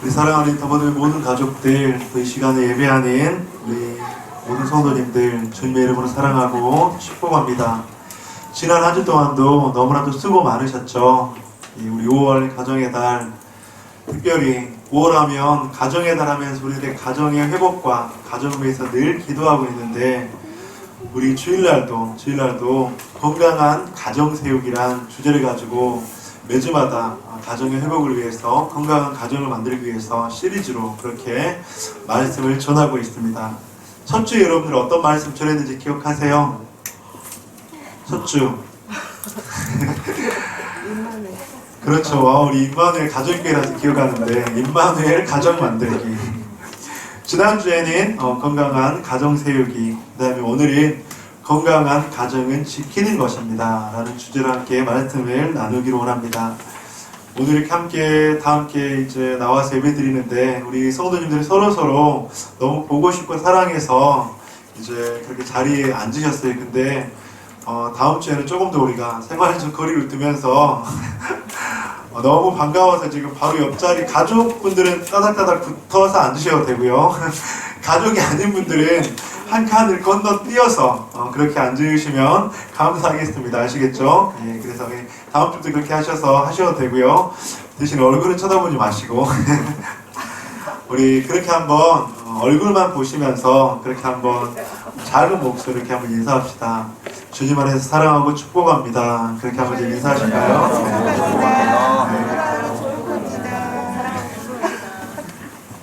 우리 사랑하는 더버들 모든 가족들, 또 이 시간에 예배하는 우리 모든 성도님들 주님의 이름으로 사랑하고 축복합니다. 지난 한 주 동안도 너무나도 수고 많으셨죠. 우리 5월 가정의 달, 특별히 5월 하면 가정의 달 하면서 우리들의 가정의 회복과 가정을 위해서 늘 기도하고 있는데, 우리 주일날도 건강한 가정 세우기란 주제를 가지고 매주마다 가정의 회복을 위해서, 건강한 가정을 만들기 위해서 시리즈로 그렇게 말씀을 전하고 있습니다. 첫 주에 여러분들 어떤 말씀 전했는지 기억하세요? 첫 주. 그렇죠. 우리 임마누엘 가족교회라서 기억하는데, 임마누엘 가정 만들기. 지난주에는 건강한 가정 세우기, 그 다음에 오늘은 건강한 가정은 지키는 것입니다 라는 주제로 함께 말씀을 나누기로 원합니다. 오늘 이렇게 함께 다 함께 이제 나와서 예배 드리는데, 우리 성도님들이 서로 너무 보고 싶고 사랑해서 이제 그렇게 자리에 앉으셨어요. 근데 다음 주에는 조금 더 우리가 생활적 거리를 두면서 너무 반가워서 지금 바로 옆자리, 가족분들은 따닥따닥 붙어서 앉으셔도 되고요. 가족이 아닌 분들은 한 칸을 건너뛰어서 그렇게 앉으시면 감사하겠습니다. 아시겠죠? 예, 그래서 다음 주도 그렇게 하셔도 되고요. 대신 얼굴은 쳐다보지 마시고 우리 그렇게 한번 얼굴만 보시면서 그렇게 한번 작은 목소리 이렇게 한번 인사합시다. 주님 안에서 사랑하고 축복합니다. 그렇게 한번 좀 인사하실까요?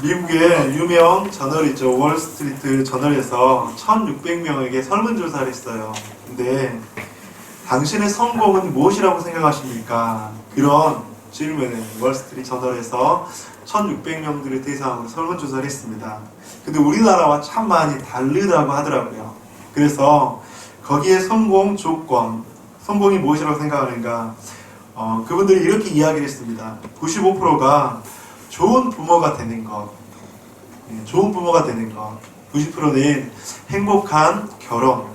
미국의 유명 저널이죠. 월스트리트 저널에서 1600명에게 설문조사를 했어요. 근데 당신의 성공은 무엇이라고 생각하십니까? 그런 질문을 월스트리트 저널에서 1600명들을 대상으로 설문조사를 했습니다. 근데 우리나라와 참 많이 다르다고 하더라고요. 그래서 거기에 성공 조건, 성공이 무엇이라고 생각하는가? 그분들이 이렇게 이야기를 했습니다. 95%가 좋은 부모가 되는 것, 좋은 부모가 되는 것. 90%는 행복한 결혼,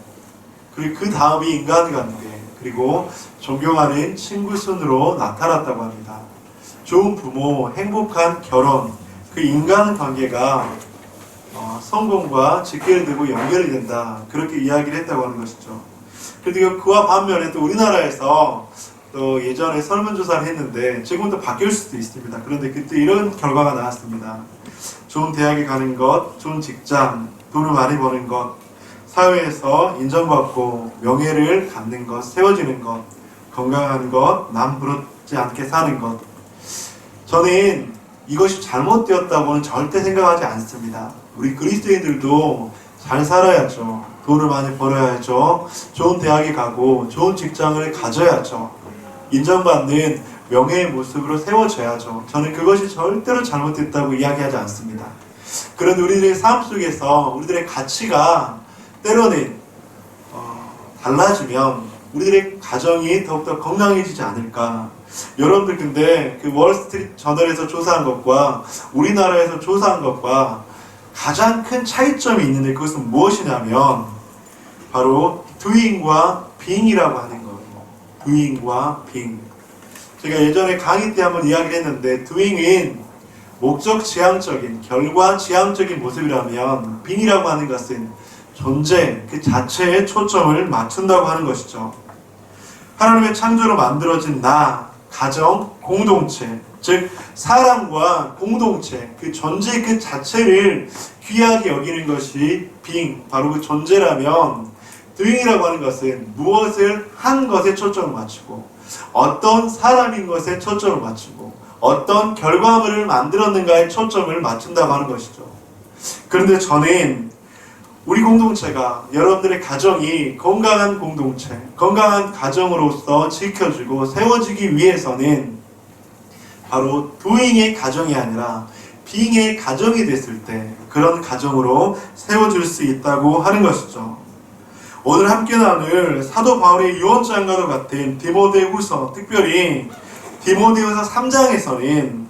그리고 그 다음이 인간관계, 그리고 존경하는 친구 순으로 나타났다고 합니다. 좋은 부모, 행복한 결혼, 그 인간관계가 성공과 직결되고 연결이 된다, 그렇게 이야기를 했다고 하는 것이죠. 그리고 그와 반면에 또 우리나라에서 또 예전에 설문조사를 했는데, 지금도 바뀔 수도 있습니다. 그런데 그때 이런 결과가 나왔습니다. 좋은 대학에 가는 것, 좋은 직장, 돈을 많이 버는 것, 사회에서 인정받고 명예를 갖는 것, 세워지는 것, 건강한 것, 남 부럽지 않게 사는 것. 저는 이것이 잘못되었다고는 절대 생각하지 않습니다. 우리 그리스도인들도 잘 살아야죠. 돈을 많이 벌어야죠. 좋은 대학에 가고 좋은 직장을 가져야죠. 인정받는 명예의 모습으로 세워져야죠. 저는 그것이 절대로 잘못됐다고 이야기하지 않습니다. 그런데 우리들의 삶 속에서 우리들의 가치가 때로는 달라지면 우리들의 가정이 더욱더 건강해지지 않을까. 여러분들 근데 그 월스트리트 저널에서 조사한 것과 우리나라에서 조사한 것과 가장 큰 차이점이 있는데, 그것은 무엇이냐면 바로 doing과 being이라고 하는 거예요. doing과 being. 제가 예전에 강의 때 한번 이야기를 했는데, doing은 목적 지향적인, 결과 지향적인 모습이라면 being이라고 하는 것은 존재 그 자체에 초점을 맞춘다고 하는 것이죠. 하나님의 창조로 만들어진 나, 가정, 공동체, 즉 사람과 공동체, 그 존재 그 자체를 귀하게 여기는 것이 being, 바로 그 존재라면, doing이라고 하는 것은 무엇을 한 것에 초점을 맞추고, 어떤 사람인 것에 초점을 맞추고, 어떤 결과물을 만들었는가에 초점을 맞춘다고 하는 것이죠. 그런데 저는 우리 공동체가, 여러분들의 가정이 건강한 공동체, 건강한 가정으로서 지켜지고 세워지기 위해서는 바로 doing의 가정이 아니라 being의 가정이 됐을 때 그런 가정으로 세워질 수 있다고 하는 것이죠. 오늘 함께 나눌 사도 바울의 유언장과도 같은 디모데후서, 특별히 디모데후서 3장에서는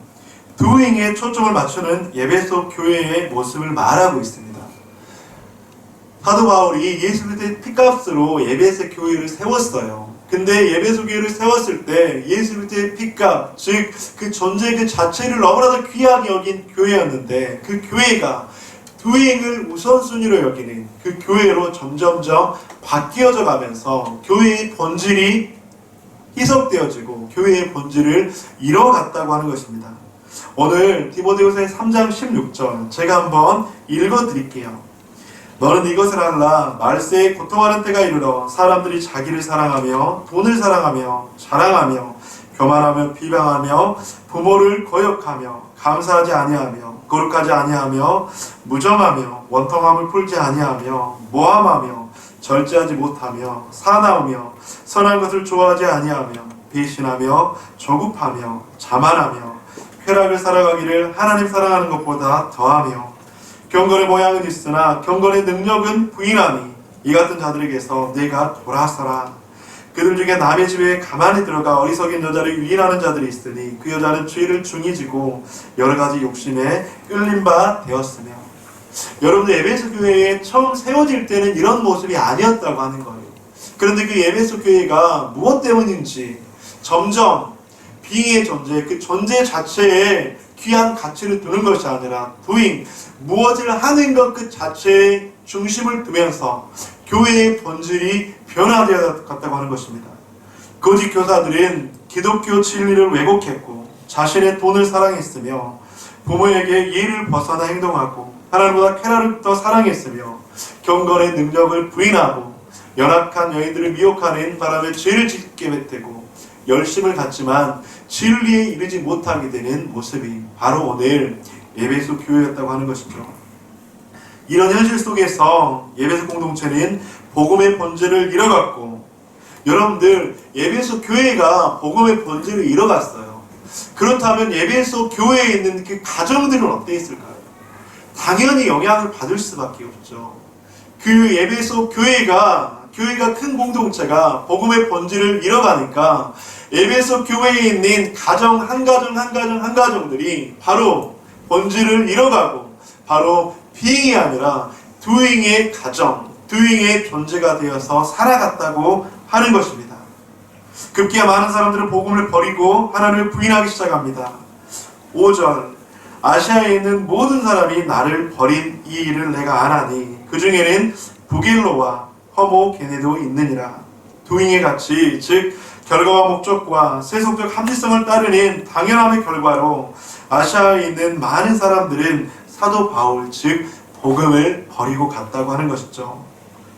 doing에 초점을 맞추는 에베소 교회의 모습을 말하고 있습니다. 사도 바울이 예수 그리스도의 피값으로 에베소 교회를 세웠어요. 근데 예배소 교회를 세웠을 때 예수 그리스도의 피값, 즉 그 존재 그 자체를 너무나도 귀하게 여긴 교회였는데, 그 교회가 교행을 우선순위로 여기는 그 교회로 점점점 바뀌어져 가면서 교회의 본질이 희석되어지고 교회의 본질을 잃어갔다고 하는 것입니다. 오늘 디모데후서의 3장 16절 제가 한번 읽어드릴게요. 너는 이것을 알라. 말세에 고통하는 때가 이르러 사람들이 자기를 사랑하며 돈을 사랑하며 자랑하며 교만하며 비방하며 부모를 거역하며 감사하지 아니하며 거룩하지 아니하며 무정하며 원통함을 풀지 아니하며 모함하며 절제하지 못하며 사나우며 선한 것을 좋아하지 아니하며 배신하며 조급하며 자만하며 쾌락을 살아가기를 하나님 사랑하는 것보다 더하며 경건의 모양은 있으나 경건의 능력은 부인하니 이 같은 자들에게서 내가 돌아서라. 그들 중에 남의 집에 가만히 들어가 어리석인 여자를 유인하는 자들이 있으니 그 여자는 죄를 중히 지고 여러 가지 욕심에 끌린 바 되었으며. 여러분들 에베소 교회에 처음 세워질 때는 이런 모습이 아니었다고 하는 거예요. 그런데 그 에베소 교회가 무엇 때문인지 점점 빙의 존재, 그 존재 자체에 귀한 가치를 두는 것이 아니라 doing, 무엇을 하는 것 그 자체에 중심을 두면서 교회의 본질이 변화되어 갔다고 하는 것입니다. 거짓 교사들은 기독교 진리를 왜곡했고 자신의 돈을 사랑했으며 부모에게 예의를 벗어나 행동하고 하나님보다 쾌락을 더 사랑했으며 경건의 능력을 부인하고 연약한 여인들을 미혹하는 바람에 죄를 짓게 뱉고 열심을 갖지만 진리에 이르지 못하게 되는 모습이 바로 오늘 에베소 교회였다고 하는 것이죠. 이런 현실 속에서 에베소 공동체는 복음의 본질을 잃어갔고, 여러분들 에베소 교회가 복음의 본질을 잃어갔어요. 그렇다면 에베소 교회에 있는 그 가정들은 어떻게 있을까요? 당연히 영향을 받을 수밖에 없죠. 그 에베소 교회가 큰 공동체가 복음의 본질을 잃어가니까 에베소 교회에 있는 가정 한 가정들이 바로 본질을 잃어가고 바로 being이 아니라 doing의 가정, doing의 존재가 되어서 살아갔다고 하는 것입니다. 급기야 많은 사람들은 복음을 버리고 하나님을 부인하기 시작합니다. 5절 아시아에 있는 모든 사람이 나를 버린 이 일을 내가 아나니 그 중에는 부길로와 허모게네도 있느니라. doing의 가치, 즉 결과와 목적과 세속적 합리성을 따르는 당연함의 결과로 아시아에 있는 많은 사람들은 사도 바울, 즉 복음을 버리고 갔다고 하는 것이죠.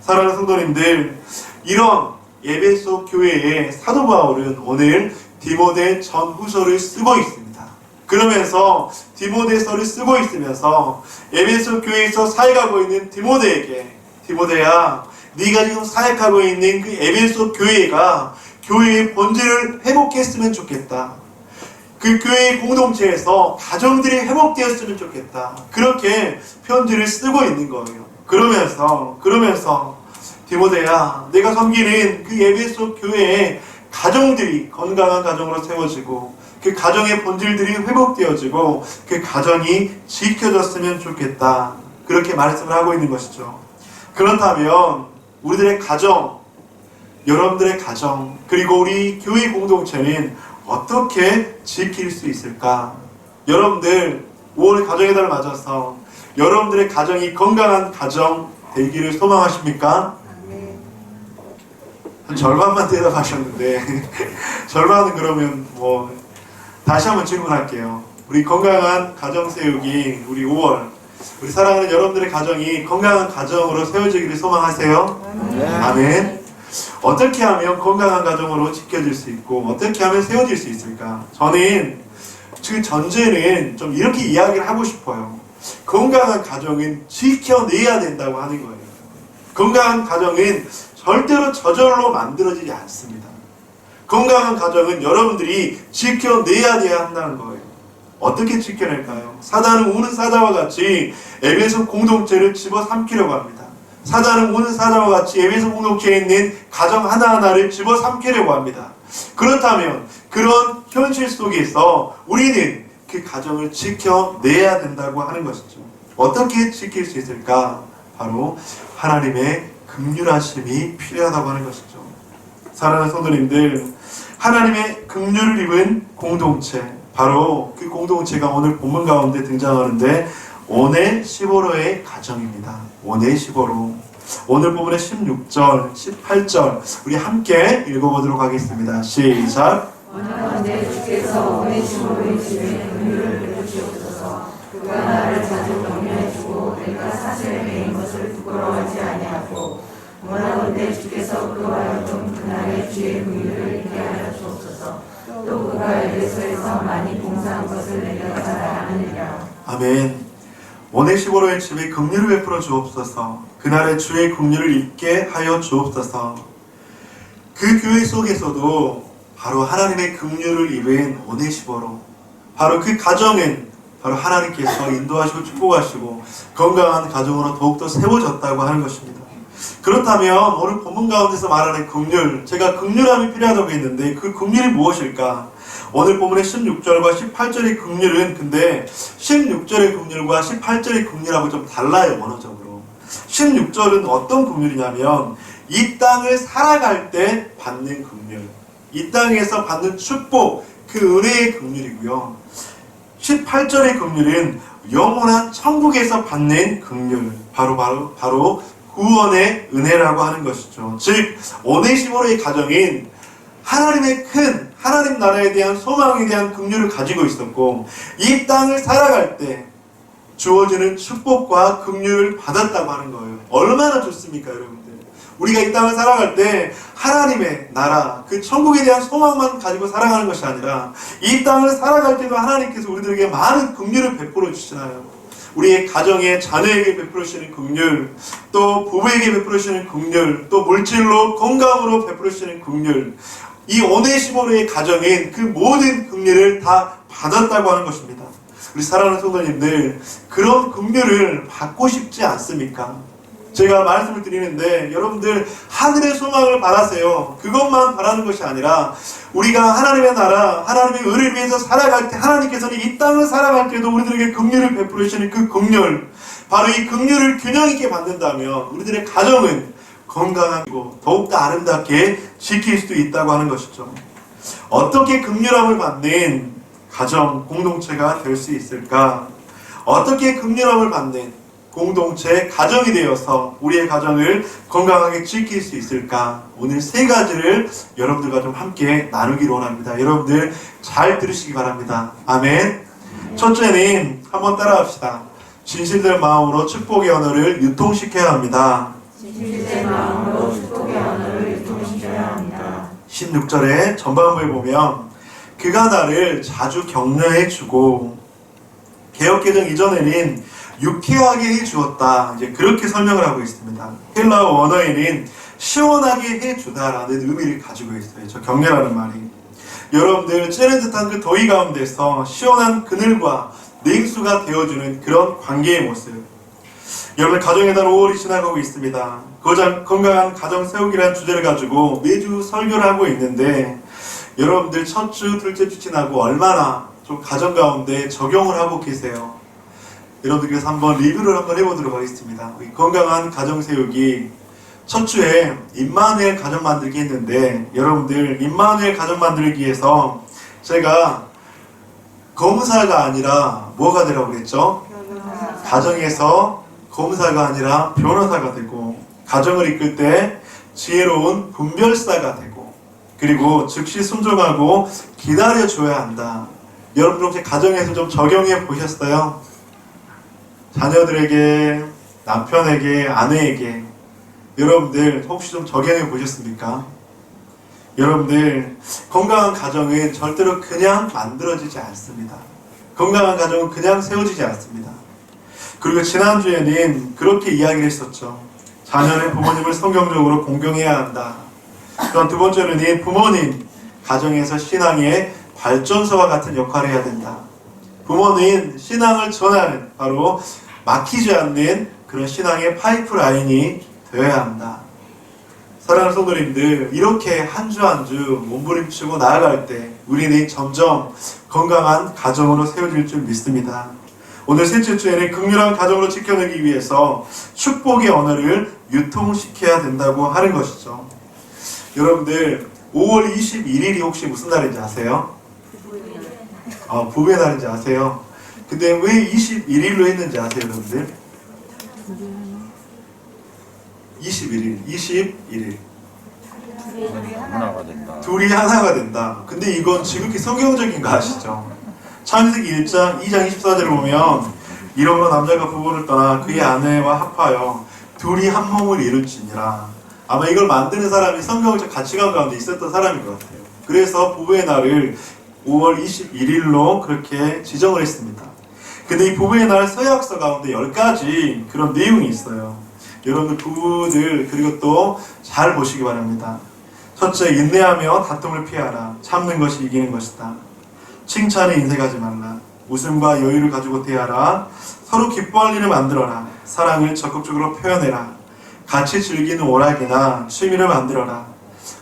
사랑하는 성도님들, 이런 에베소 교회의 사도 바울은 오늘 디모데 전후서를 쓰고 있습니다. 그러면서 디모데서를 쓰고 있으면서 에베소 교회에서 사역하고 있는 디모데에게, 디모데야, 네가 지금 사역하고 있는 그 에베소 교회가 교회의 본질을 회복했으면 좋겠다. 그 교회의 공동체에서 가정들이 회복되었으면 좋겠다. 그렇게 편지를 쓰고 있는 거예요. 그러면서 디모데야, 내가 섬기는 그 에베소 교회의 가정들이 건강한 가정으로 세워지고 그 가정의 본질들이 회복되어지고 그 가정이 지켜졌으면 좋겠다. 그렇게 말씀을 하고 있는 것이죠. 그렇다면 우리들의 가정, 여러분들의 가정, 그리고 우리 교회 공동체는 어떻게 지킬 수 있을까? 여러분들 5월 가정의 달을 맞아서 여러분들의 가정이 건강한 가정 되기를 소망하십니까? 한 절반만 대답하셨는데 절반은 그러면 다시 한번 질문할게요. 우리 건강한 가정 세우기, 우리 5월 우리 사랑하는 여러분들의 가정이 건강한 가정으로 세워지기를 소망하세요? 아멘. 어떻게 하면 건강한 가정으로 지켜질 수 있고 어떻게 하면 세워질 수 있을까? 저는 그 전제는 좀 이렇게 이야기를 하고 싶어요. 건강한 가정은 지켜내야 된다고 하는 거예요. 건강한 가정은 절대로 저절로 만들어지지 않습니다. 건강한 가정은 여러분들이 지켜내야 한다는 거예요. 어떻게 지켜낼까요? 사단은 우는 사자와 같이 에베소 공동체를 집어삼키려고 합니다. 사단은 우는 사자와 같이 에베소 공동체에 있는 가정 하나하나를 집어삼키려고 합니다. 그렇다면 그런 현실 속에서 우리는 그 가정을 지켜내야 된다고 하는 것이죠. 어떻게 지킬 수 있을까? 바로 하나님의 긍휼하심이 필요하다고 하는 것이죠. 사랑하는 성도님들, 하나님의 긍휼을 입은 공동체, 바로 그 공동체가 오늘 본문 가운데 등장하는데 오네시보로의 가정입니다. 오네시보로. 오늘 본문의 16절, 18절 우리 함께 읽어보도록 하겠습니다. 시작. 원하건대 주께서 오네시모로의 집에 긍휼을 베푸시옵소서. 그가 나를 자주 격려해주고 내가 사실에 매인 것을 부끄러워하지 아니하고, 원하건대 주께서 그와 하여금 그날의 주의 긍휼을 있게 하여 주옵소서. 또 그가 에베소에서 많이 봉사한 것을 내가 잘 아느니라. 아멘. 오네시보로의 집에 긍휼을 베풀어 주옵소서. 그날의 주의 긍휼을 입게 하여 주옵소서. 그 교회 속에서도 바로 하나님의 긍휼을 입은 오네시보로, 바로 그 가정은 바로 하나님께서 인도하시고 축복하시고 건강한 가정으로 더욱더 세워졌다고 하는 것입니다. 그렇다면 오늘 본문 가운데서 말하는 긍휼, 제가 긍휼함이 필요하다고 했는데 그 긍휼이 무엇일까? 오늘 본문의 16절과 18절의 긍휼은 근데 16절의 긍휼과 18절의 긍휼하고 좀 달라요, 원어적으로. 16절은 어떤 긍휼이냐면 이 땅을 살아갈 때 받는 긍휼, 이 땅에서 받는 축복, 그 은혜의 긍휼이고요. 18절의 긍휼은 영원한 천국에서 받는 긍휼, 바로 구원의 은혜라고 하는 것이죠. 즉 오네시모로의 가정인 하나님의 큰 하나님 나라에 대한 소망에 대한 긍휼을 가지고 있었고, 이 땅을 살아갈 때 주어지는 축복과 긍휼을 받았다고 하는 거예요. 얼마나 좋습니까, 여러분들? 우리가 이 땅을 살아갈 때 하나님의 나라, 그 천국에 대한 소망만 가지고 살아가는 것이 아니라 이 땅을 살아갈 때도 하나님께서 우리들에게 많은 긍휼을 베풀어 주시나요? 우리의 가정에 자녀에게 베풀어 주시는 긍휼, 또 부부에게 베풀어 주시는 긍휼, 또 물질로 건강으로 베풀어 주시는 긍휼, 이 오네시모로의 가정인 그 모든 긍휼을 다 받았다고 하는 것입니다. 우리 사랑하는 성도님들, 그런 긍휼을 받고 싶지 않습니까? 제가 말씀을 드리는데 여러분들 하늘의 소망을 바라세요. 그것만 바라는 것이 아니라 우리가 하나님의 나라, 하나님의 의를 위해서 살아갈 때 하나님께서는 이 땅을 살아갈 때도 우리들에게 긍휼을 베풀어 주시는 그 긍휼, 바로 이 긍휼을 균형 있게 받는다면 우리들의 가정은 건강하고 더욱더 아름답게 지킬 수도 있다고 하는 것이죠. 어떻게 긍휼함을 받는 가정, 공동체가 될 수 있을까? 어떻게 긍휼함을 받는 공동체, 가정이 되어서 우리의 가정을 건강하게 지킬 수 있을까? 오늘 세 가지를 여러분들과 좀 함께 나누기로 원합니다. 여러분들 잘 들으시기 바랍니다. 아멘. 첫째는 한번 따라합시다. 진실된 마음으로 축복의 언어를 유통시켜야 합니다. 진실된 마음으로 축복의 언어를 유통시켜야 합니다. 16절의 전반부에 보면 그가 나를 자주 격려해주고, 개역개정 이전에는 유쾌하게 해주었다, 이제 그렇게 설명을 하고 있습니다. 헬라어 원어에는 시원하게 해주다라는 의미를 가지고 있어요. 저 격려라는 말이. 여러분들 찌는 듯한 그 더위 가운데서 시원한 그늘과 냉수가 되어주는 그런 관계의 모습. 여러분 가정의 달 5월이 지나가고 있습니다. 건강한 가정 세우기라는 주제를 가지고 매주 설교를 하고 있는데 여러분들 첫 주, 둘째 주 지나고 얼마나 좀 가정 가운데 적용을 하고 계세요? 여러분들께서 한번 리뷰를 한번 해보도록 하겠습니다. 건강한 가정 세우기 첫 주에 임마누엘 가정 만들기 했는데 여러분들 임마누엘 가정 만들기에서 제가 검사가 아니라 뭐가 되라고 그랬죠? 가정에서 검사가 아니라 변호사가 되고, 가정을 이끌 때 지혜로운 분별사가 되고, 그리고 즉시 순종하고 기다려줘야 한다. 여러분들 혹시 가정에서 좀 적용해 보셨어요? 자녀들에게, 남편에게, 아내에게 여러분들 혹시 좀 적용해 보셨습니까? 여러분들 건강한 가정은 절대로 그냥 만들어지지 않습니다. 건강한 가정은 그냥 세워지지 않습니다. 그리고 지난주에는 그렇게 이야기를 했었죠. 자녀는 부모님을 성경적으로 공경해야 한다. 또한 두 번째로는 부모님, 가정에서 신앙의 발전소와 같은 역할을 해야 된다. 부모는 신앙을 전하는, 바로 막히지 않는 그런 신앙의 파이프라인이 되어야 한다. 사랑하는 성도님들, 이렇게 한 주 한 주 몸부림치고 나아갈 때 우리는 점점 건강한 가정으로 세워질 줄 믿습니다. 오늘 셋째 주에는 긍휼한 가정으로 지켜내기 위해서 축복의 언어를 유통시켜야 된다고 하는 것이죠. 여러분들 5월 21일이 혹시 무슨 날인지 아세요? 부부의 날인지 아세요? 근데 왜 21일로 했는지 아세요, 여러분들? 21일. 하나가 된다. 둘이 하나가 된다. 근데 이건 지극히 성경적인 거 아시죠? 창세기 1장 2장 24절을 보면 이러므로 남자가 부부를 떠나 그의 아내와 합하여 둘이 한 몸을 이룰지니라. 아마 이걸 만드는 사람이 성경적 가치관 가운데 있었던 사람인 것 같아요. 그래서 부부의 날을 5월 21일로 그렇게 지정을 했습니다. 근데 이 부부의 날 서약서 가운데 10가지 그런 내용이 있어요. 여러분들 부부들 그리고 또 잘 보시기 바랍니다. 첫째, 인내하며 다툼을 피하라. 참는 것이 이기는 것이다. 칭찬에 인색하지 말라. 웃음과 여유를 가지고 대하라. 서로 기뻐할 일을 만들어라. 사랑을 적극적으로 표현해라. 같이 즐기는 오락이나 취미를 만들어라.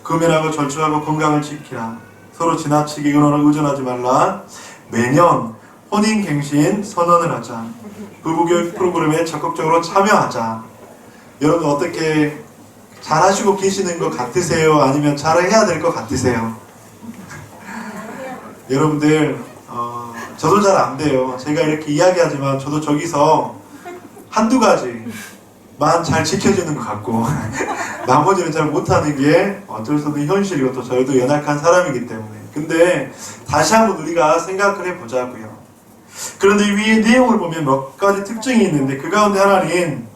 금연하고 절주하고 건강을 지키라. 서로 지나치게 의존하지 말라. 매년 혼인갱신 선언을 하자. 부부교육 프로그램에 적극적으로 참여하자. 여러분 어떻게 잘하시고 계시는 것 같으세요? 아니면 잘해야 될 것 같으세요? 여러분들 저도 잘 안 돼요. 제가 이렇게 이야기하지만 저도 저기서 한두 가지만 잘 지켜주는 것 같고 나머지는 잘 못하는 게 어쩔 수 없는 현실이고 또 저희도 연약한 사람이기 때문에. 근데 다시 한번 우리가 생각을 해보자고요. 그런데 이 위에 내용을 보면 몇 가지 특징이 있는데 그 가운데 하나는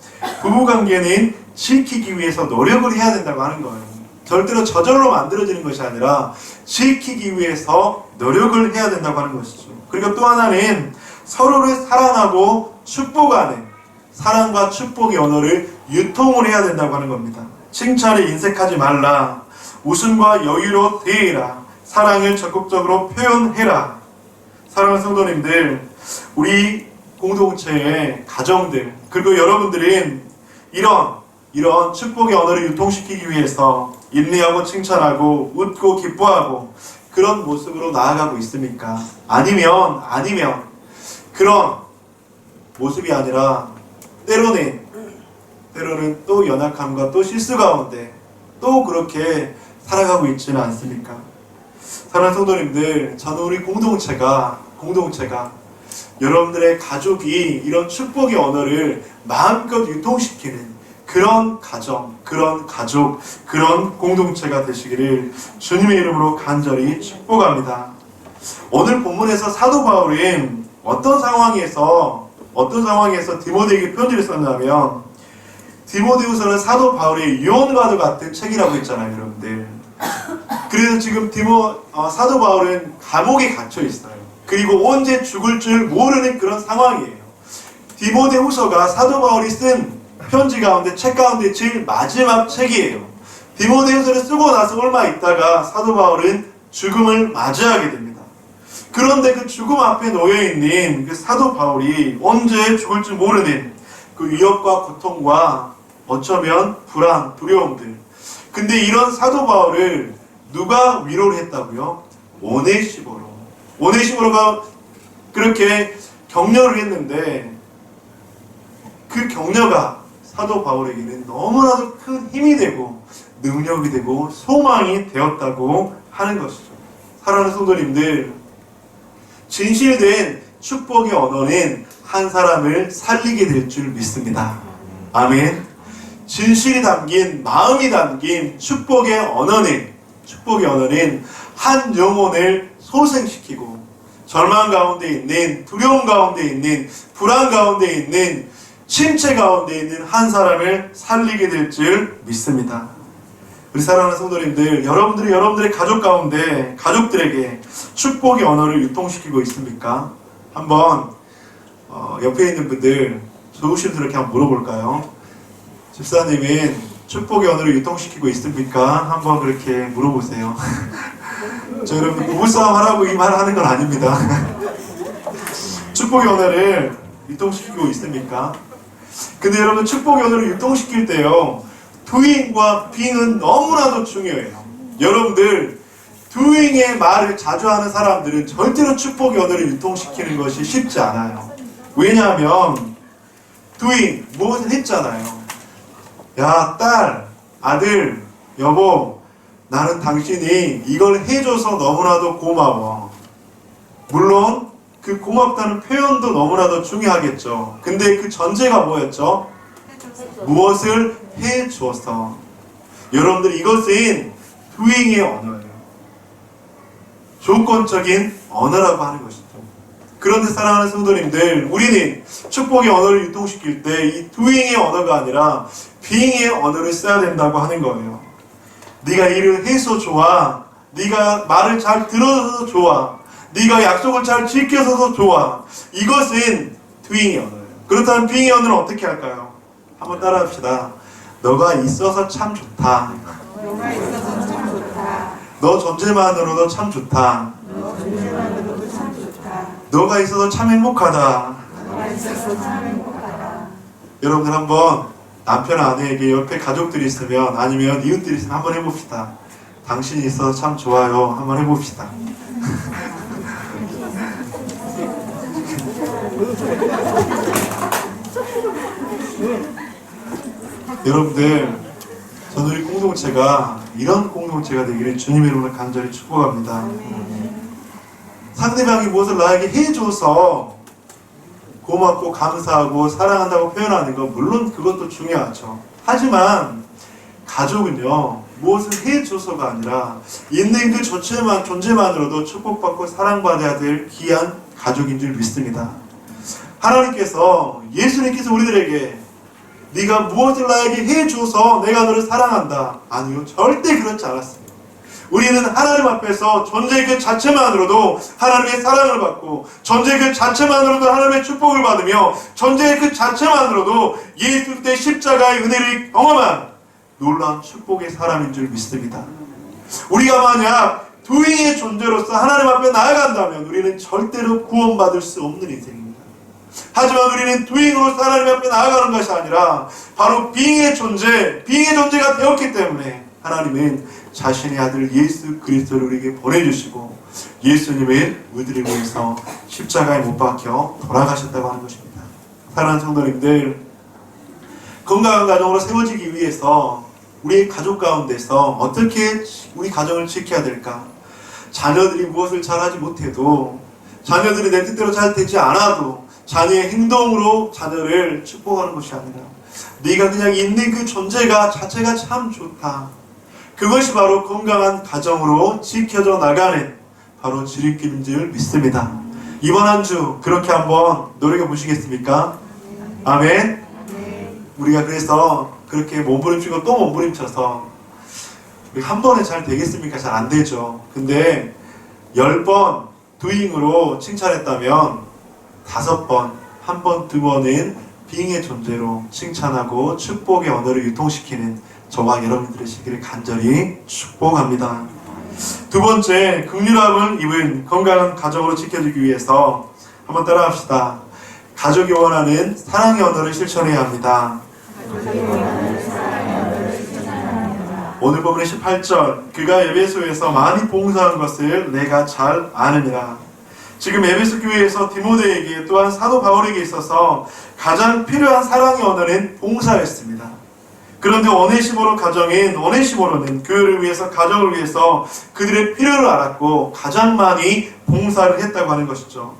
부부관계는 지키기 위해서 노력을 해야 된다고 하는 거예요. 절대로 저절로 만들어지는 것이 아니라 지키기 위해서 노력을 해야 된다고 하는 것이죠. 그리고 또 하나는 서로를 사랑하고 축복하는 사랑과 축복의 언어를 유통을 해야 된다고 하는 겁니다. 칭찬에 인색하지 말라. 웃음과 여유로 대해라. 사랑을 적극적으로 표현해라. 사랑하는 성도님들, 우리 공동체의 가정들 그리고 여러분들은 이런 축복의 언어를 유통시키기 위해서 인내하고 칭찬하고 웃고 기뻐하고 그런 모습으로 나아가고 있습니까? 아니면 그런 모습이 아니라 때로는 또 연약함과 또 실수 가운데 또 그렇게 살아가고 있지는 않습니까? 사랑하는 성도님들, 저는 우리 공동체가 여러분들의 가족이 이런 축복의 언어를 마음껏 유통시키는 그런 가정, 그런 가족, 그런 공동체가 되시기를 주님의 이름으로 간절히 축복합니다. 오늘 본문에서 사도 바울은 어떤 상황에서 디모데에게 편지를 썼냐면 디모데후서는 사도 바울의 유언과도 같은 책이라고 했잖아요, 여러분들. 그래서 지금 사도 바울은 감옥에 갇혀 있어요. 그리고 언제 죽을 줄 모르는 그런 상황이에요. 디모데후서가 사도 바울이 쓴 편지 가운데 책 가운데 제일 마지막 책이에요. 디모데후서를 쓰고 나서 얼마 있다가 사도 바울은 죽음을 맞이하게 됩니다. 그런데 그 죽음 앞에 놓여있는 그 사도 바울이 언제 죽을 줄 모르는 그 위협과 고통과 어쩌면 불안, 두려움들. 근데 이런 사도 바울을 누가 위로를 했다고요? 오네시모로가 그렇게 격려를 했는데 그 격려가 사도 바울에게는 너무나도 큰 힘이 되고 능력이 되고 소망이 되었다고 하는 것이죠. 사랑하는 성도님들, 진실된 축복의 언어는 한 사람을 살리게 될 줄 믿습니다. 아멘. 진실이 담긴, 마음이 담긴 축복의 언어는 한 영혼을 소생시키고 절망 가운데 있는, 두려움 가운데 있는, 불안 가운데 있는, 침체 가운데 있는 한 사람을 살리게 될 줄 믿습니다. 우리 사랑하는 성도님들, 여러분들이 여러분들의 가족 가운데 가족들에게 축복의 언어를 유통시키고 있습니까? 한번 옆에 있는 분들 조심스럽게 한번 물어볼까요? 집사님은 축복의 언어를 유통시키고 있습니까? 한번 그렇게 물어보세요. 저 여러분 부부싸움 하라고 이 말 하는 건 아닙니다. 축복의 언어를 유통시키고 있습니까? 근데 여러분 축복의 언어를 유통시킬 때요, doing과 being은 너무나도 중요해요. 여러분들 doing의 말을 자주 하는 사람들은 절대로 축복의 언어를 유통시키는 것이 쉽지 않아요. 왜냐하면 doing, 무엇을 했잖아요. 야, 딸, 아들, 여보, 나는 당신이 이걸 해줘서 너무나도 고마워. 물론 그 고맙다는 표현도 너무나도 중요하겠죠. 근데 그 전제가 뭐였죠? 무엇을 해줘서. 여러분들, 이것은 doing의 언어예요. 조건적인 언어라고 하는 것이죠. 그런데 사랑하는 성도님들, 우리는 축복의 언어를 유통시킬 때 이 doing의 언어가 아니라 being의 언어를 써야 된다고 하는 거예요. 네가 일을 해서 좋아. 네가 말을 잘 들어서 좋아. 네가 약속을 잘 지켜서도 좋아. 이것은 doing의 언어예요. 그렇다면 being의 언어는 어떻게 할까요? 한번 따라합시다. 너가 있어서 참 좋다. 너가 있어서 참 좋다. 너 존재만으로도 참 좋다. 너 존재만으로도 참 좋다. 너가 있어서 참 행복하다. 너가 있어서 참 행복하다. 여러분들 한번 남편 아내에게 옆에 가족들이 있으면 아니면 이웃들이 있으면 한번 해봅시다. 당신이 있어서 참 좋아요. 한번 해봅시다. 여러분들, 저는 우리 공동체가 이런 공동체가 되기를 주님의 이름으로 간절히 축복합니다. 상대방이 무엇을 나에게 해줘서 고맙고 감사하고 사랑한다고 표현하는 건 물론 그것도 중요하죠. 하지만 가족은요, 무엇을 해줘서가 아니라 있는 그 존재만으로도 축복받고 사랑받아야 될 귀한 가족인 줄 믿습니다. 하나님께서, 예수님께서 우리들에게 네가 무엇을 나에게 해줘서 내가 너를 사랑한다. 아니요, 절대 그렇지 않았습니다. 우리는 하나님 앞에서 존재 그 자체만으로도 하나님의 사랑을 받고 존재 그 자체만으로도 하나님의 축복을 받으며 존재 그 자체만으로도 예수 때 십자가의 은혜를 경험한 놀라운 축복의 사람인 줄 믿습니다. 우리가 만약 doing의 존재로서 하나님 앞에 나아간다면 우리는 절대로 구원받을 수 없는 인생입니다. 하지만 우리는 doing으로서 하나님 앞에 나아가는 것이 아니라 바로 being의 존재가 되었기 때문에 하나님은 자신의 아들 예수 그리스도를 우리에게 보내주시고 예수님을 우리들을 위해서 십자가에 못 박혀 돌아가셨다고 하는 것입니다. 사랑하는 성도님들, 건강한 가정으로 세워지기 위해서 우리 가족 가운데서 어떻게 우리 가정을 지켜야 될까? 자녀들이 무엇을 잘하지 못해도, 자녀들이 내 뜻대로 잘 되지 않아도 자녀의 행동으로 자녀를 축복하는 것이 아니라 네가 그냥 있는 그 존재가 자체가 참 좋다. 그것이 바로 건강한 가정으로 지켜져 나가는 바로 지름길인 줄 믿습니다. 이번 한 주 그렇게 한번 노력해 보시겠습니까? 아멘. 우리가 그래서 그렇게 몸부림치고 또 몸부림쳐서 한 번에 잘 되겠습니까? 잘 안 되죠. 근데 10번 doing으로 칭찬했다면 5번, 한 번, 2번은 being의 존재로 칭찬하고 축복의 언어를 유통시키는 저와 여러분들의 시기를 간절히 축복합니다. 두 번째, 긍휼함을 입은 건강한 가정으로 지켜주기 위해서 한번 따라합시다. 가족이 원하는 사랑의 언어를 실천해야 합니다. 오늘 본문의 18절, 그가 에베소에서 많이 봉사한 것을 내가 잘 아느니라. 지금 에베소 교회에서 디모데에게 또한 사도 바울에게 있어서 가장 필요한 사랑의 언어는 봉사였습니다. 그런데 오네시모로는 교회를 위해서, 가정을 위해서 그들의 필요를 알았고 가장 많이 봉사를 했다고 하는 것이죠.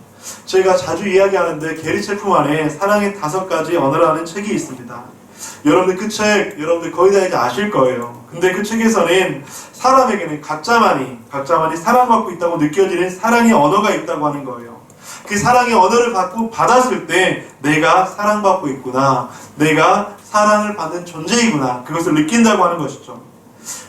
제가 자주 이야기하는데 게리 체프만의 안에 사랑의 5가지 언어라는 책이 있습니다. 여러분들 그 책, 여러분들 거의 다 이제 아실 거예요. 근데 그 책에서는 사람에게는 각자만이 사랑받고 있다고 느껴지는 사랑의 언어가 있다고 하는 거예요. 그 사랑의 언어를 받았을 때 내가 사랑받고 있구나, 내가 사랑을 받는 존재이구나, 그것을 느낀다고 하는 것이죠.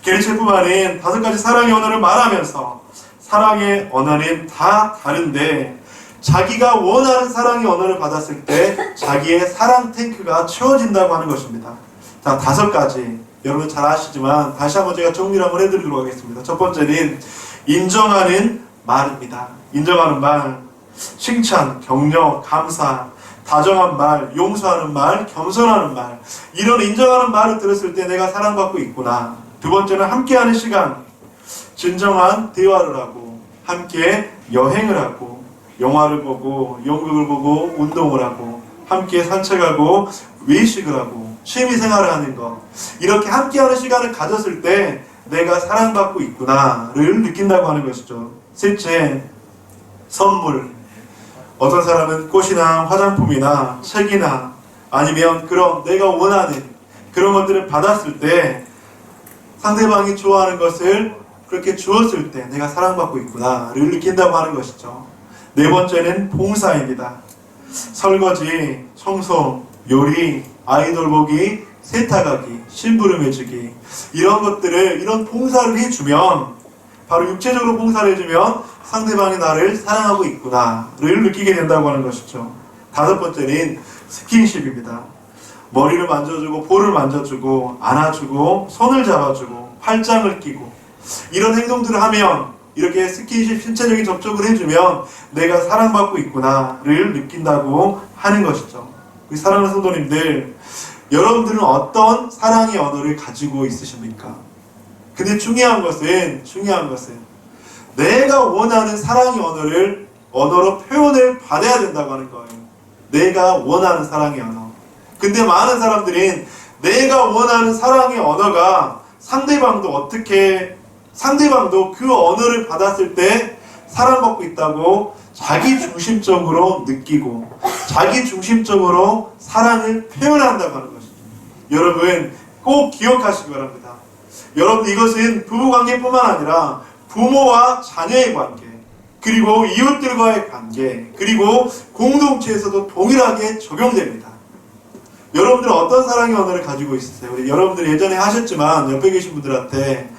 게리 체프만은 5가지 사랑의 언어를 말하면서 사랑의 언어는 다 다른데 자기가 원하는 사랑의 언어를 받았을 때 자기의 사랑 탱크가 채워진다고 하는 것입니다. 자, 5가지 여러분 잘 아시지만 다시 한번 제가 정리를 한번 해드리도록 하겠습니다. 첫 번째는 인정하는 말입니다. 인정하는 말, 칭찬, 격려, 감사, 다정한 말, 용서하는 말, 겸손하는 말, 이런 인정하는 말을 들었을 때 내가 사랑받고 있구나. 두 번째는 함께하는 시간, 진정한 대화를 하고 함께 여행을 하고 영화를 보고 연극을 보고 운동을 하고 함께 산책하고 외식을 하고 취미생활을 하는 것, 이렇게 함께하는 시간을 가졌을 때 내가 사랑받고 있구나를 느낀다고 하는 것이죠. 셋째, 선물. 어떤 사람은 꽃이나 화장품이나 책이나 아니면 그런 내가 원하는 그런 것들을 받았을 때 상대방이 좋아하는 것을 그렇게 주었을 때 내가 사랑받고 있구나를 느낀다고 하는 것이죠. 네 번째는 봉사입니다. 설거지, 청소, 요리, 아이돌 보기, 세탁하기, 심부름 해주기 이런 것들을 이런 봉사를 해주면 바로 육체적으로 봉사를 해주면 상대방이 나를 사랑하고 있구나를 느끼게 된다고 하는 것이죠. 다섯 번째는 스킨십입니다. 머리를 만져주고 볼을 만져주고 안아주고 손을 잡아주고 팔짱을 끼고 이런 행동들을 하면 이렇게 스킨십 신체적인 접촉을 해주면 내가 사랑받고 있구나를 느낀다고 하는 것이죠. 사랑하는 성도님들, 여러분들은 어떤 사랑의 언어를 가지고 있으십니까? 근데 중요한 것은 내가 원하는 사랑의 언어로 표현을 받아야 된다고 하는 거예요. 내가 원하는 사랑의 언어. 근데 많은 사람들은 내가 원하는 사랑의 언어가 상대방도 그 언어를 받았을 때 사랑받고 있다고 자기 중심적으로 느끼고 자기 중심적으로 사랑을 표현한다고 하는 것입니다. 여러분 꼭 기억하시기 바랍니다. 여러분 이것은 부부관계뿐만 아니라 부모와 자녀의 관계, 그리고 이웃들과의 관계, 그리고 공동체에서도 동일하게 적용됩니다. 여러분들은 어떤 사랑의 언어를 가지고 있으세요? 여러분들이 예전에 하셨지만 옆에 계신 분들한테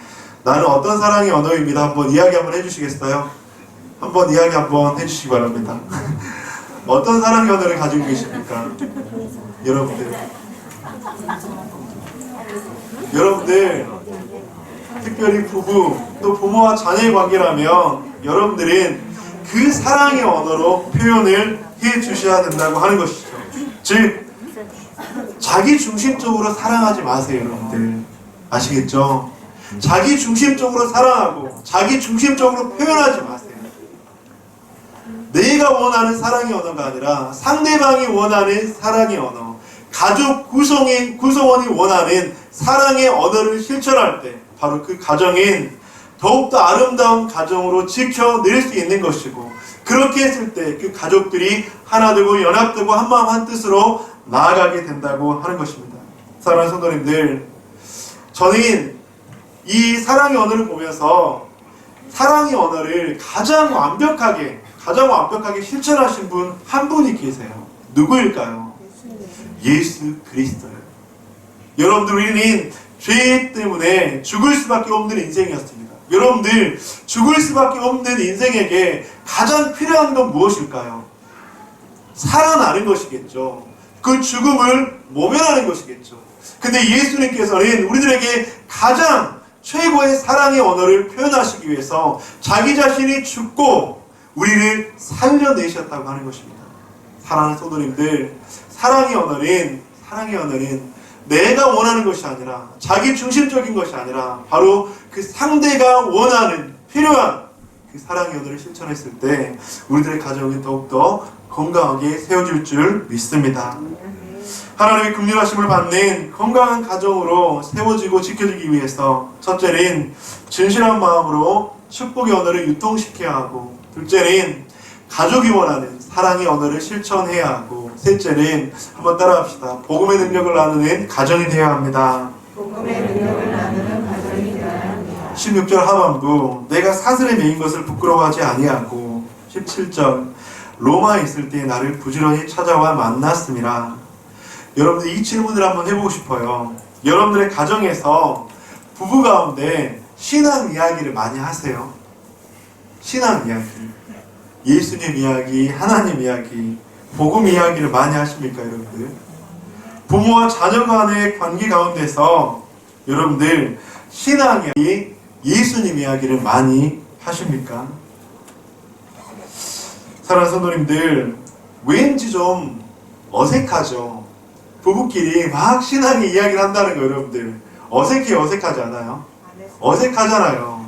나는 어떤 사랑의 언어입니다. 한번 이야기 한번 해주시겠어요? 한번 이야기 한번 해주시기 바랍니다. 어떤 사랑의 언어를 가지고 계십니까? 여러분들 특별히 부부 또 부모와 자녀의 관계라면 여러분들은 그 사랑의 언어로 표현을 해 주셔야 된다고 하는 것이죠. 즉 자기 중심적으로 사랑하지 마세요. 여러분들 아시겠죠? 자기 중심적으로 사랑하고 자기 중심적으로 표현하지 마세요. 내가 원하는 사랑의 언어가 아니라 상대방이 원하는 사랑의 언어, 가족 구성원이 원하는 사랑의 언어를 실천할 때 바로 그 가정인 더욱더 아름다운 가정으로 지켜낼 수 있는 것이고, 그렇게 했을 때 그 가족들이 하나 되고 연합되고 한마음 한뜻으로 나아가게 된다고 하는 것입니다. 사랑하는 성도님들, 저는 이 사랑의 언어를 보면서 사랑의 언어를 가장 완벽하게 실천하신 분 한 분이 계세요. 누구일까요? 예수 그리스도예요. 여러분들, 우리는 죄 때문에 죽을 수밖에 없는 인생이었습니다. 여러분들, 죽을 수밖에 없는 인생에게 가장 필요한 건 무엇일까요? 살아나는 것이겠죠. 그 죽음을 모면하는 것이겠죠. 근데 예수님께서는 우리들에게 가장 최고의 사랑의 언어를 표현하시기 위해서 자기 자신이 죽고 우리를 살려내셨다고 하는 것입니다. 사랑하는 성도님들, 사랑의 언어는 내가 원하는 것이 아니라, 자기 중심적인 것이 아니라 바로 그 상대가 원하는, 필요한 그 사랑의 언어를 실천했을 때 우리들의 가정이 더욱더 건강하게 세워질 줄 믿습니다. 하나님의 긍휼하심을 받는 건강한 가정으로 세워지고 지켜지기 위해서 첫째는 진실한 마음으로 축복의 언어를 유통시켜야 하고, 둘째는 가족이 원하는 사랑의 언어를 실천해야 하고, 셋째는 한번 따라합시다. 복음의 능력을 나누는 가정이 되어야 합니다. 복음의 능력을 나누는 가정이 되어야 합니다. 16절 하반부, 내가 사슬에 매인 것을 부끄러워하지 아니하고, 17절, 로마에 있을 때 나를 부지런히 찾아와 만났음이라. 여러분들, 이 질문을 한번 해보고 싶어요. 여러분들의 가정에서 부부 가운데 신앙 이야기를 많이 하세요? 신앙 이야기, 예수님 이야기, 하나님 이야기, 복음 이야기를 많이 하십니까, 여러분들? 부모와 자녀 간의 관계 가운데서 여러분들 신앙 이야기, 예수님 이야기를 많이 하십니까? 사랑하는 성도님들, 왠지 좀 어색하죠? 부부끼리 막 신앙의 이야기를 한다는 거, 여러분들 어색하지 않아요? 어색하잖아요.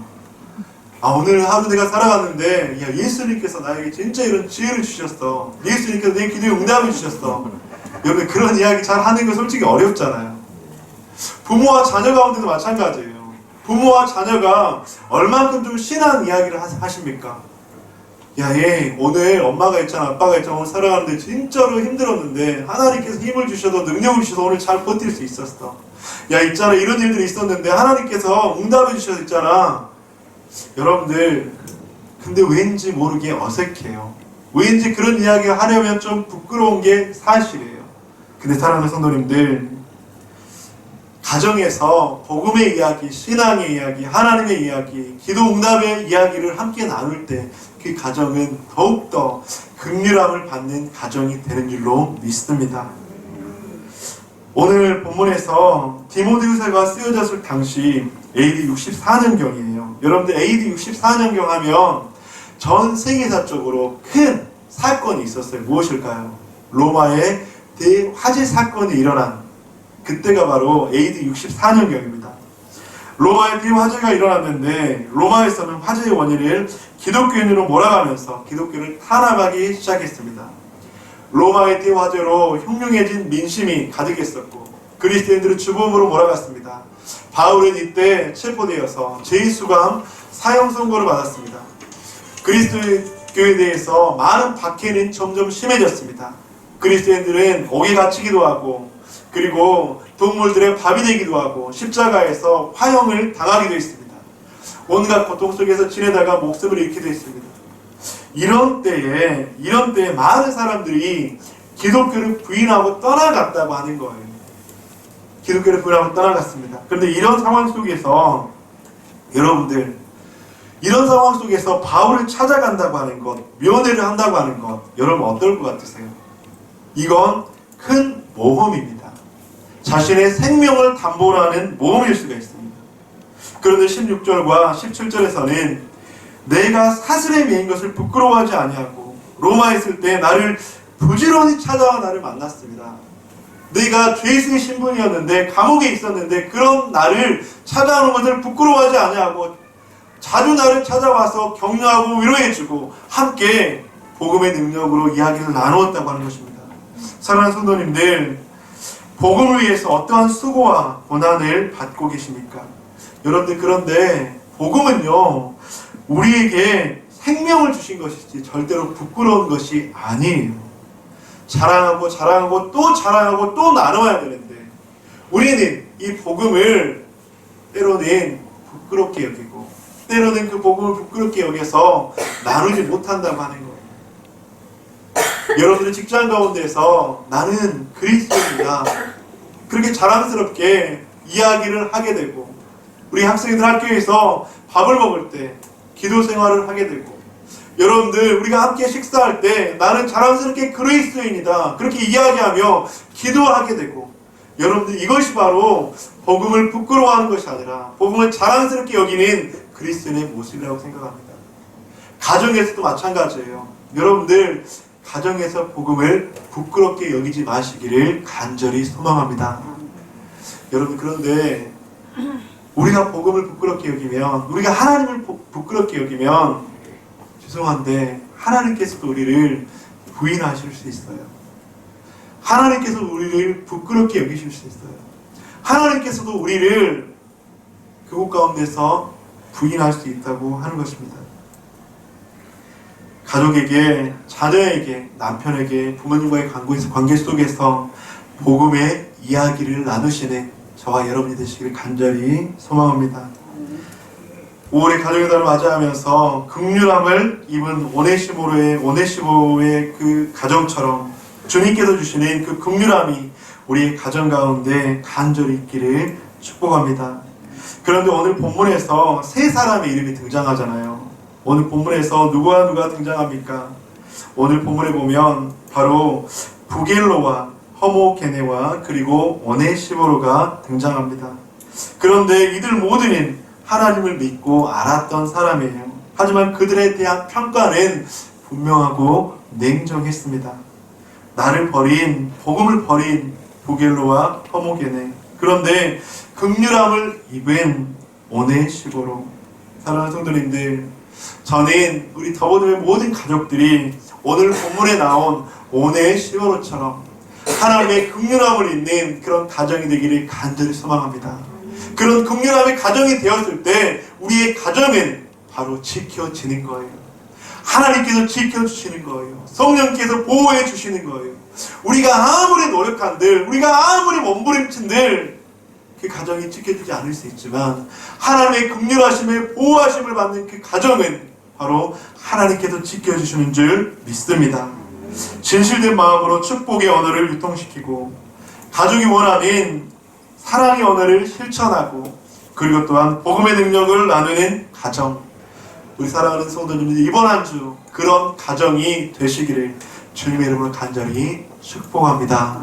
오늘 하루 내가 살아갔는데, 야, 예수님께서 나에게 진짜 이런 지혜를 주셨어. 예수님께서 내 기도에 응답을 주셨어. 여러분, 그런 이야기 잘 하는 거 솔직히 어렵잖아요. 부모와 자녀 가운데도 마찬가지예요. 부모와 자녀가 얼만큼 좀 신앙 이야기를 하십니까? 야, 얘 오늘 엄마가 있잖아, 아빠가 있잖아, 오늘 살아가는데 진짜로 힘들었는데 하나님께서 힘을 주셔서 능력을 주셔서 오늘 잘 버틸 수 있었어. 야, 있잖아, 이런 일들이 있었는데 하나님께서 응답해 주셔서 있잖아. 여러분들, 근데 왠지 모르게 어색해요. 왠지 그런 이야기 하려면 좀 부끄러운 게 사실이에요. 근데 사랑하는 성도님들, 가정에서 복음의 이야기, 신앙의 이야기, 하나님의 이야기, 기도 응답의 이야기를 함께 나눌 때 그 가정은 더욱더 긍휼함을 받는 가정이 되는 줄로 믿습니다. 오늘 본문에서 디모데후서가 쓰여졌을 당시 AD 64년경이에요. 여러분들 AD 64년경 하면 전 세계사적으로 큰 사건이 있었어요. 무엇일까요? 로마의 대화재 사건이 일어난 그때가 바로 AD 64년경입니다. 로마의 대화재가 일어났는데 로마에서는 화재의 원인을 기독교인으로 몰아가면서 기독교를 탄압하기 시작했습니다. 로마의 대화재로 흉흉해진 민심이 가득했었고 그리스도인들을 주범으로 몰아갔습니다. 바울은 이때 체포되어서 제2수감 사형 선고를 받았습니다. 그리스도교에 대해서 많은 박해는 점점 심해졌습니다. 그리스도인들은 옥에 갇히기도 하고 그리고 동물들의 밥이 되기도 하고 십자가에서 화형을 당하기도 했습니다. 온갖 고통 속에서 지내다가 목숨을 잃기도 했습니다. 이런 때에 많은 사람들이 기독교를 부인하고 떠나갔다고 하는 거예요. 기독교를 부인하고 떠나갔습니다. 그런데 이런 상황 속에서 여러분들, 이런 상황 속에서 바울을 찾아간다고 하는 것, 면회를 한다고 하는 것, 여러분 어떨 것 같으세요? 이건 큰 모험입니다. 자신의 생명을 담보로 하는 모험일 수가 있습니다. 그런데 16절과 17절에서는 내가 사슬에 매인 것을 부끄러워하지 아니하고 로마에 있을 때 나를 부지런히 찾아와 나를 만났습니다. 내가 죄수의 신분이었는데 감옥에 있었는데 그런 나를 찾아오는 것을 부끄러워하지 아니하고 자주 나를 찾아와서 격려하고 위로해주고 함께 복음의 능력으로 이야기를 나누었다고 하는 것입니다. 사랑하는 성도님들, 복음을 위해서 어떠한 수고와 고난을 받고 계십니까? 여러분들, 그런데 복음은요, 우리에게 생명을 주신 것이지 절대로 부끄러운 것이 아니에요. 자랑하고 또 나눠야 되는데 우리는 이 복음을 때로는 부끄럽게 여기고 때로는 그 복음을 부끄럽게 여겨서 나누지 못한다고 하는 거예요. 여러분들 직장 가운데서 나는 그리스도인이다 그렇게 자랑스럽게 이야기를 하게 되고 우리 학생들 학교에서 밥을 먹을 때 기도 생활을 하게 되고 여러분들 우리가 함께 식사할 때 나는 자랑스럽게 그리스도인이다 그렇게 이야기하며 기도하게 되고 여러분들 이것이 바로 복음을 부끄러워하는 것이 아니라 복음을 자랑스럽게 여기는 그리스도인의 모습이라고 생각합니다. 가정에서도 마찬가지예요. 여러분들 가정에서 복음을 부끄럽게 여기지 마시기를 간절히 소망합니다. 여러분, 그런데 우리가 복음을 부끄럽게 여기면, 우리가 하나님을 부끄럽게 여기면 죄송한데 하나님께서도 우리를 부인하실 수 있어요. 하나님께서 우리를 부끄럽게 여기실 수 있어요. 하나님께서도 우리를 그곳 가운데서 부인할 수 있다고 하는 것입니다. 가족에게, 자녀에게, 남편에게, 부모님과의 관계 속에서 복음의 이야기를 나누시는 저와 여러분이 되시기를 간절히 소망합니다. 5월의 가족의 달을 맞이하면서 긍휼함을 입은 오네시모의 그 가정처럼 주님께서 주시는 그 긍휼함이 우리의 가정 가운데 간절히 있기를 축복합니다. 그런데 오늘 본문에서 세 사람의 이름이 등장하잖아요. 오늘 본문에서 누가 등장합니까? 오늘 본문에 보면 바로 부겔로와 허모게네와 그리고 오네시모로가 등장합니다. 그런데 이들 모두는 하나님을 믿고 알았던 사람이에요. 하지만 그들에 대한 평가는 분명하고 냉정했습니다. 복음을 버린 부겔로와 허모게네. 그런데 긍휼함을 입은 오네시모로. 사랑하는 성도님들, 저는 우리 더보듬의 모든 가족들이 오늘 본문에 나온 오네시모로처럼 하나님의 긍휼함을 입는 그런 가정이 되기를 간절히 소망합니다. 그런 긍휼함의 가정이 되었을 때 우리의 가정은 바로 지켜지는 거예요. 하나님께서 지켜주시는 거예요. 성령께서 보호해 주시는 거예요. 우리가 아무리 노력한들, 우리가 아무리 몸부림친들 그 가정이 지켜지지 않을 수 있지만 하나님의 긍휼하심에 보호하심을 받는 그 가정은 바로 하나님께서 지켜주시는 줄 믿습니다. 진실된 마음으로 축복의 언어를 유통시키고 가족이 원하는 사랑의 언어를 실천하고 그리고 또한 복음의 능력을 나누는 가정, 우리 사랑하는 성도님들 이번 한 주 그런 가정이 되시기를 주님의 이름으로 간절히 축복합니다.